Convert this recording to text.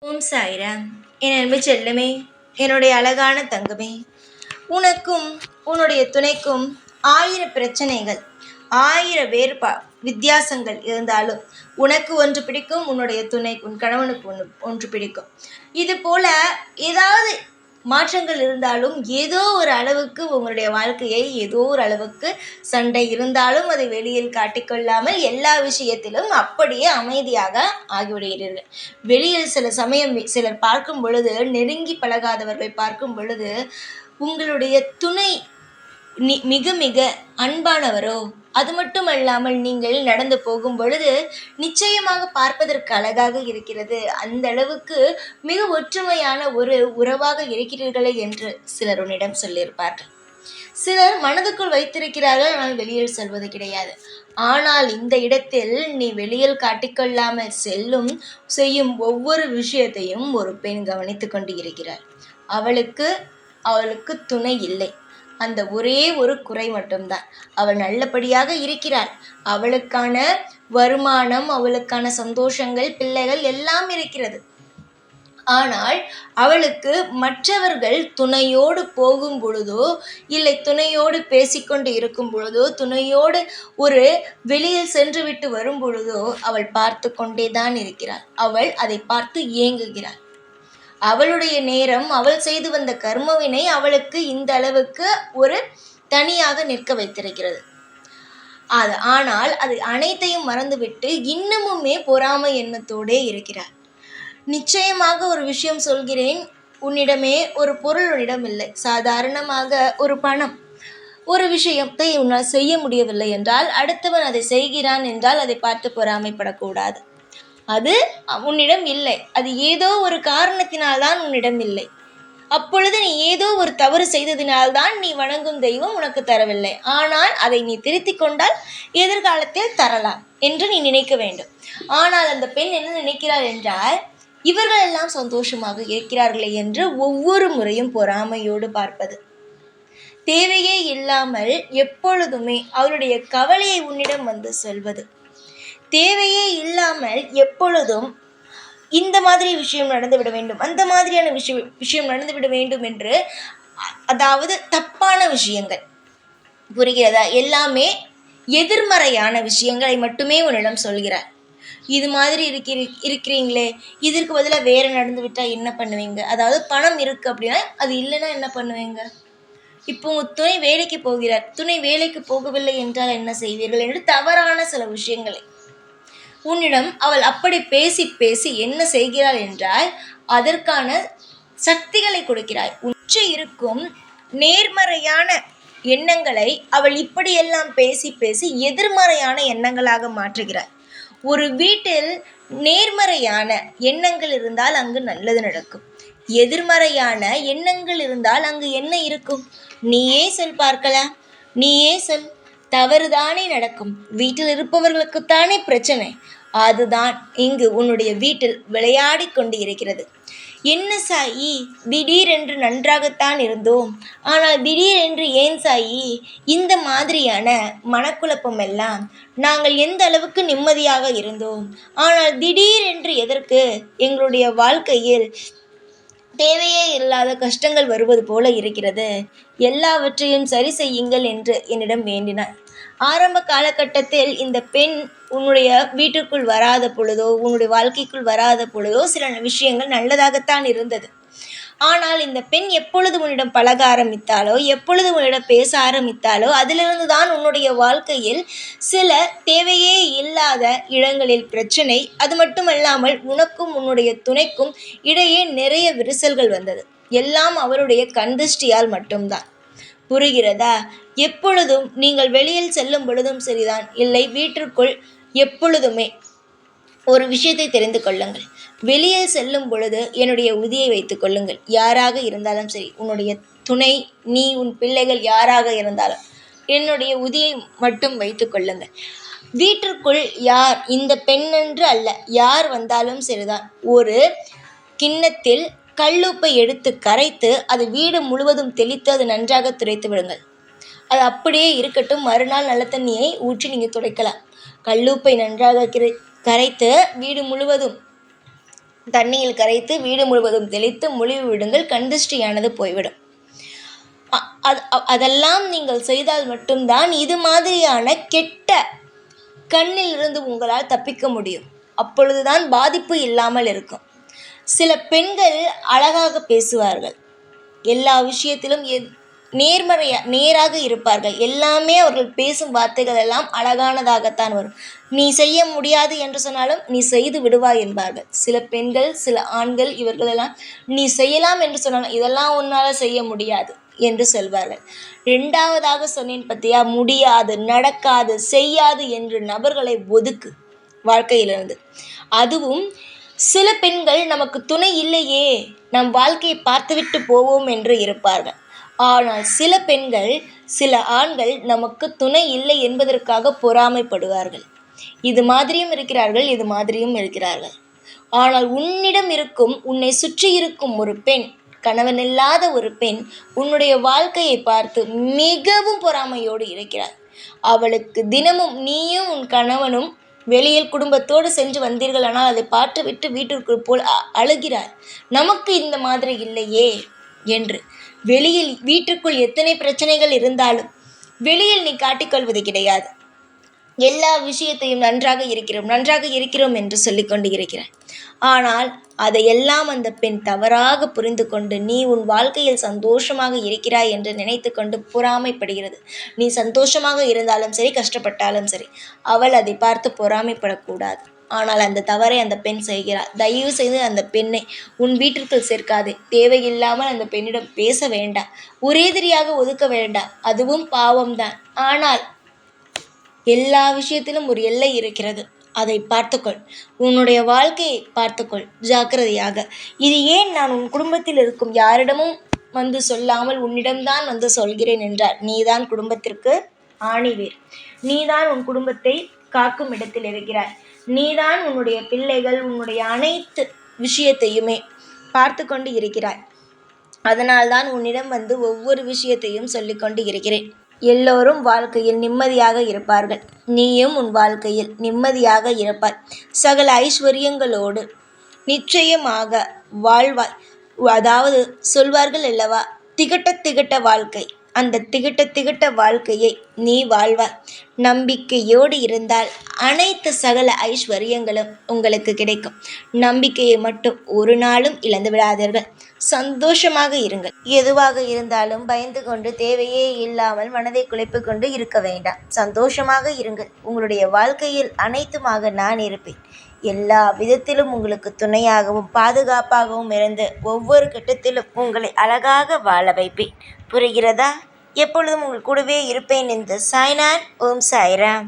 ஓம் சாய்ராம். என் அன்பு செல்லமே, என்னுடைய அழகான தங்கமே, உனக்கும் உன்னுடைய துணைக்கும் 1000 பிரச்சனைகள், 1000 வித்தியாசங்கள் இருந்தாலும் உனக்கு ஒன்று பிடிக்கும், உன்னுடைய துணை உன் கணவனுக்கு ஒன்று பிடிக்கும். இது போல ஏதாவது மாற்றங்கள் இருந்தாலும் ஏதோ ஒரு அளவுக்கு உங்களுடைய வாழ்க்கையை ஏதோ ஒரு அளவுக்கு சண்டை இருந்தாலும் அதை வெளியில் காட்டிக்கொள்ளாமல் எல்லா விஷயத்திலும் அப்படியே அமைதியாக ஆகிவிடுகிறீர்கள். வெளியில் சில சமயம் சிலர் பார்க்கும் பொழுது, நெருங்கி பழகாதவர்கள் பார்க்கும் பொழுது, உங்களுடைய துணை மிக மிக அன்பானவரோ, அது மட்டுமல்லாமல் நீங்கள் நடந்து போகும் பொழுது நிச்சயமாக பார்ப்பதற்கு அழகாக இருக்கிறது, அந்த அளவுக்கு மிக ஒற்றுமையான ஒரு உறவாக இருக்கிறீர்களே என்று சிலர் உன்னிடம் சொல்லியிருப்பார்கள். சிலர் மனதுக்குள் வைத்திருக்கிறார்கள், ஆனால் வெளியில் சொல்வது கிடையாது. ஆனால் இந்த இடத்தில் நீ வெளியில் காட்டிக்கொள்ளாமல் செய்யும் ஒவ்வொரு விஷயத்தையும் ஒரு பெண் கவனித்து கொண்டு இருக்கிறார். அவளுக்கு துணை இல்லை. அந்த ஒரே ஒரு குறை மட்டும்தான். அவள் நல்லபடியாக இருக்கிறாள். அவளுக்கான வருமானம், அவளுக்கான சந்தோஷங்கள், பிள்ளைகள் எல்லாம் இருக்கிறது. ஆனால் அவளுக்கு மற்றவர்கள் துணையோடு போகும் பொழுதோ, இல்லை துணையோடு பேசிக்கொண்டு இருக்கும் பொழுதோ, துணையோடு ஒரு வெளியில் சென்று விட்டு வரும் பொழுதோ அவள் பார்த்து கொண்டே தான் இருக்கிறாள். அவள் அதை பார்த்து ஏங்குகிறாள். அவளுடைய நேரம், அவள் செய்து வந்த கர்மவினை அவளுக்கு இந்த அளவுக்கு ஒரு தனியாக நிற்க வைத்திருக்கிறது. ஆனால் அது அனைத்தையும் மறந்துவிட்டு இன்னமுமே பொறாமை எண்ணத்தோடே இருக்கிறார். நிச்சயமாக ஒரு விஷயம் சொல்கிறேன், உன்னிடமே ஒரு பொருள் உன்னிடம் இல்லை. சாதாரணமாக ஒரு பணம், ஒரு விஷயத்தை உன்னால் செய்ய முடியவில்லை என்றால், அடுத்தவன் அதை செய்கிறான் என்றால் அதை பார்த்து பொறாமைப்படக்கூடாது. அது உன்னிடம் இல்லை. அது ஏதோ ஒரு காரணத்தினால்தான் உன்னிடம் இல்லை. அப்பொழுது நீ ஏதோ ஒரு தவறு செய்ததினால்தான் நீ வணங்கும் தெய்வம் உனக்கு தரவில்லை. ஆனால் அதை நீ திருத்திக் கொண்டால் எதிர்காலத்தில் தரலாம் என்று நீ நினைக்க வேண்டும். ஆனால் அந்த பெண் என்ன நினைக்கிறாள் என்றால், இவர்கள் எல்லாம் சந்தோஷமாக இருக்கிறார்களே என்று ஒவ்வொரு முறையும் பொறாமையோடு பார்ப்பது, தேவையே இல்லாமல் எப்பொழுதுமே அவளுடைய கவலையை உன்னிடம் வந்து சொல்வது, தேவையே இல்லாமல் எப்பொழுதும் இந்த மாதிரி விஷயம் நடந்துவிட வேண்டும், அந்த மாதிரியான விஷயம் நடந்துவிட வேண்டும் என்று, அதாவது தப்பான விஷயங்கள், புரிகிறதா? எல்லாமே எதிர்மறையான விஷயங்களை மட்டுமே உன்னிடம் சொல்கிறார். இது மாதிரி இருக்கிறீங்களே, இதற்கு பதிலாக வேற நடந்து விட்டால் என்ன பண்ணுவீங்க? அதாவது பணம் இருக்கு அப்படின்னா அது இல்லைன்னா என்ன பண்ணுவீங்க? இப்போ உங்கள் துணை வேலைக்கு போகிறார், துணை வேலைக்கு போகவில்லை என்றால் என்ன செய்வீர்கள் என்று தவறான சில விஷயங்களை உன்னிடம் அவள் அப்படி பேசி பேசி என்ன செய்கிறாள் என்றால், அதற்கான சக்திகளை கொடுக்கிறாய். உற்று இருக்கும் நேர்மறையான எண்ணங்களை அவள் இப்படியெல்லாம் பேசி பேசி எதிர்மறையான எண்ணங்களாக மாற்றுகிறாய். ஒரு வீட்டில் நேர்மறையான எண்ணங்கள் இருந்தால் அங்கு நல்லது நடக்கும். எதிர்மறையான எண்ணங்கள் இருந்தால் அங்கு என்ன இருக்கும்? நீயே சொல் பார்க்கலாம், நீயே சொல். தவறுதானே நடக்கும். வீட்டில் இருப்பவர்களுக்குத்தானே பிரச்சனை. அதுதான் இங்கு உன்னுடைய வீட்டில் விளையாடி கொண்டு இருக்கிறது. என்ன சாயி, திடீரென்று நன்றாகத்தான் இருந்தோம், ஆனால் திடீரென்று ஏன் சாயி இந்த மாதிரியான மனக்குழப்பம் எல்லாம்? நாங்கள் எந்த அளவுக்கு நிம்மதியாக இருந்தோம், ஆனால் திடீரென்று எதற்கு எங்களுடைய வாழ்க்கையில் தேவையே இல்லாத கஷ்டங்கள் வருவது போல இருக்கிறது? எல்லாவற்றையும் சரி செய்யுங்கள் என்று என்னிடம் வேண்டினார். ஆரம்ப காலகட்டத்தில் இந்த பெண் உன்னுடைய வீட்டுக்குள் வராத பொழுதோ, உன்னுடைய வாழ்க்கைக்குள் வராத பொழுதோ சில விஷயங்கள் நல்லதாகத்தான் இருந்தது. ஆனால் இந்த பெண் எப்பொழுது உன்னிடம் பழக ஆரம்பித்தாலோ, எப்பொழுது உன்னிடம் பேச ஆரம்பித்தாலோ, அதிலிருந்து தான் உன்னுடைய வாழ்க்கையில் சில தேவையே இல்லாத இடங்களில் பிரச்சனை. அது மட்டுமல்லாமல் உனக்கும் உன்னுடைய துணைக்கும் இடையே நிறைய விரிசல்கள் வந்தது. எல்லாம் அவருடைய கண்திஷ்டியால் மட்டும்தான். புரிகிறதா? எப்பொழுதும் நீங்கள் வெளியில் செல்லும் பொழுதும் சரிதான், இல்லை வீட்டிற்குள் எப்பொழுதுமே ஒரு விஷயத்தை தெரிந்து கொள்ளுங்கள். வெளியில் செல்லும் பொழுது என்னுடைய உதியை வைத்துக் கொள்ளுங்கள். யாராக இருந்தாலும் சரி, உன்னுடைய துணை, நீ, உன் பிள்ளைகள் யாராக இருந்தாலும் என்னுடைய உதியை மட்டும் வைத்துக் கொள்ளுங்கள். வீட்டிற்குள் யார், இந்த பெண்ணென்று அல்ல, யார் வந்தாலும் சரிதான், ஒரு கிண்ணத்தில் கல்லுப்பை எடுத்து கரைத்து அது வீடு முழுவதும் தெளித்து அது நன்றாக துடைத்து விடுங்கள். அது அப்படியே இருக்கட்டும். மறுநாள் நல்ல தண்ணியை ஊற்றி நீங்கள் துடைக்கலாம். கல்லுப்பை நன்றாக கரைத்து வீடு முழுவதும் தண்ணியில் கரைத்து வீடு முழுவதும் தெளித்து முழுவி விடுங்கள், கண்திஷ்டியானது போய்விடும். அதெல்லாம் நீங்கள் செய்தால் மட்டும்தான் இது மாதிரியான கெட்ட கண்ணில் இருந்து உங்களால் தப்பிக்க முடியும். அப்பொழுதுதான் பாதிப்பு இல்லாமல் இருக்கும். சில பெண்கள் அழகாக பேசுவார்கள், எல்லா விஷயத்திலும் நேராக இருப்பார்கள். எல்லாமே அவர்கள் பேசும் வார்த்தைகள் எல்லாம் அழகானதாகத்தான் வரும். நீ செய்ய முடியாது என்று சொன்னாலும் நீ செய்து விடுவாய் என்பார்கள். சில பெண்கள், சில ஆண்கள் இவர்களெல்லாம் நீ செய்யலாம் என்று சொன்னாலும் இதெல்லாம் உன்னால் செய்ய முடியாது என்று சொல்வார்கள். 2வதாக சொன்னேன் பத்தியா, முடியாது, நடக்காது, செய்யாது என்று நபர்களை ஒதுக்கு வாழ்க்கையிலிருந்து. அதுவும் சில பெண்கள் நமக்கு துணை இல்லையே, நம் வாழ்க்கையை பார்த்துவிட்டு போவோம் என்று இருப்பார்கள். ஆனால் சில பெண்கள், சில ஆண்கள் நமக்கு துணை இல்லை என்பதற்காக பொறாமைப்படுவார்கள். இது மாதிரியும் இருக்கிறார்கள், இது மாதிரியும் இருக்கிறார்கள். ஆனால் உன்னிடம் இருக்கும், உன்னை சுற்றி இருக்கும் ஒரு பெண், கணவனில்லாத ஒரு பெண் உன்னுடைய வாழ்க்கையை பார்த்து மிகவும் பொறாமையோடு இருக்கிறார். அவளுக்கு தினமும் நீயும் உன் கணவனும் வெளியில் குடும்பத்தோடு சென்று வந்தீர்கள், ஆனால் அதை பார்த்துவிட்டு வீட்டிற்குள் போல் அழுகிறார், நமக்கு இந்த மாதிரி இல்லையே என்று. வெளியில் வீட்டுக்குள் எத்தனை பிரச்சனைகள் இருந்தாலும் வெளியில் நீ காட்டிக்கொள்வது கிடையாது. எல்லா விஷயத்தையும் நன்றாக இருக்கிறோம் என்று சொல்லிக்கொண்டு இருக்கிறார். ஆனால் அதையெல்லாம் அந்த பெண் தவறாக புரிந்து கொண்டு நீ உன் வாழ்க்கையில் சந்தோஷமாக இருக்கிறாய் என்று நினைத்து கொண்டு பொறாமைப்படுகிறது. நீ சந்தோஷமாக இருந்தாலும் சரி, கஷ்டப்பட்டாலும் சரி, அவள் அதை பார்த்து பொறாமைப்படக்கூடாது. ஆனால் அந்த தவறை அந்த பெண் செய்கிறாள். தயவு செய்து அந்த பெண்ணை உன் வீட்டிற்குள் சேர்க்காதே. தேவையில்லாமல் அந்த பெண்ணிடம் பேச வேண்டாம். ஒரேதிரியாக ஒதுக்க வேண்டாம். அதுவும் பாவம்தான். ஆனால் எல்லா விஷயத்திலும் ஒரு எல்லை இருக்கிறது. அதை பார்த்துக்கொள். உன்னுடைய வாழ்க்கையை பார்த்துக்கொள் ஜாக்கிரதையாக. இது ஏன் நான் உன் குடும்பத்தில் இருக்கும் யாரிடமும் வந்து சொல்லாமல் உன்னிடம்தான் வந்து சொல்கிறேன் என்றால், நீதான் குடும்பத்திற்கு ஆணிவேர். நீதான் உன் குடும்பத்தை காக்கும் இடத்தில் இருக்கிறாய். நீதான் உன்னுடைய பிள்ளைகள், உன்னுடைய அனைத்து விஷயத்தையுமே பார்த்து கொண்டு இருக்கிறாய். அதனால்தான் உன்னிடம் வந்து ஒவ்வொரு விஷயத்தையும் சொல்லிக்கொண்டு இருக்கிறேன். எல்லோரும் வாழ்க்கையில் நிம்மதியாக இருப்பார்கள். நீயும் உன் வாழ்க்கையில் நிம்மதியாக இருப்பாய். சகல ஐஸ்வர்யங்களோடு நிச்சயமாக வாழ்வாய். அதாவது சொல்வார்கள் அல்லவா, திகட்ட வாழ்க்கை. அந்த திகட்ட வாழ்க்கையை நீ வாழ்வாய். நம்பிக்கையோடு இருந்தால் அனைத்து சகல ஐஸ்வர்யங்களும் உங்களுக்கு கிடைக்கும். நம்பிக்கையை மட்டும் ஒரு நாளும் இழந்து விடாதீர்கள். சந்தோஷமாக இருங்கள். எதுவாக இருந்தாலும் பயந்து கொண்டு தேவையே இல்லாமல் மனதை குழப்பி கொண்டு இருக்க வேண்டாம். சந்தோஷமாக இருங்கள். உங்களுடைய வாழ்க்கையில் அனைத்துமாக நான் இருப்பேன். எல்லா விதத்திலும் உங்களுக்கு துணையாகவும் பாதுகாப்பாகவும் இருந்து ஒவ்வொரு கட்டத்திலும் உங்களை அழகாக வாழ வைப்பேன். புரிகிறதா? எப்பொழுதும் உங்கள் கூடவே இருப்பேன். இந்த சாய்நாத். ஓம் சாய்ராம்.